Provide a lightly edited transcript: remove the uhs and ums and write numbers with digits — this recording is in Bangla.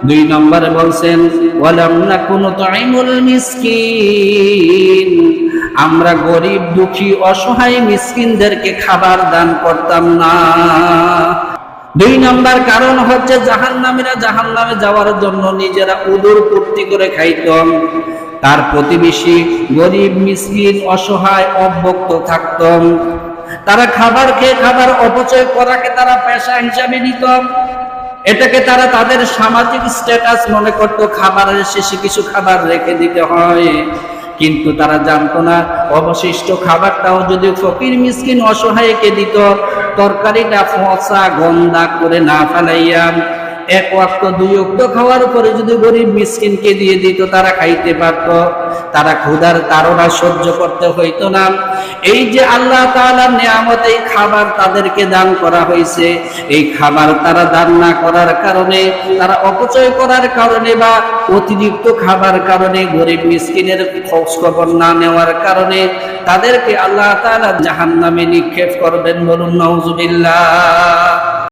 দুই নম্বরে বলছেন ওয়ালাম নাকুনু তুইমুল মিসকিন, আমরা গরিব দুঃখী অসহায় মিসকিনদেরকে খাবার দান করতাম না। দুই নম্বর কারণ হচ্ছে জাহান্নামীরা জাহান্নামে যাওয়ার জন্য নিজেরা উদর পূর্তি করে খাইতাম, তার প্রতিবেশী গরিব মিসকিন অসহায় অভুক্ত থাকতাম। তারা খাবার খেয়ে খাবার অপচয় করাকে তারা পেশা হিসাবে নিত, এটাকে তারা তাদের সামাজিক স্ট্যাটাস মনে করত, খাবারের শেষে কিছু খাবার রেখে দিতে হয়। কিন্তু তারা জানতো না অবশিষ্ট খাবারটাও যদি ফকির মিসকিন অসহায়কে দিত, তরকারিটা পচা গন্ধা করে না ফেলাইয়া এক ওয়াক্ত দুই ওয়াক্ত খাওয়ার পরে যদি গরিব মিসকিনকে দিয়ে দিত, তারা খাইতে পারত, তারা ক্ষুধার তাড়না সহ্য করতে হইতো না। এই যে আল্লাহ তাআলার নিয়ামত, এই খাবার তাদেরকে দান করা হয়েছে, এই খাবার তারা দান না করার কারণে, তারা অপচয় করার কারণে বা অতিরিক্ত খাবার কারণে, গরিব মিসকিনের খোঁজ খবর না নেওয়ার কারণে তাদেরকে আল্লাহ তাআলা জাহান্নামে নিক্ষেপ করবেন। বলুন নাউজুবিল্লাহ।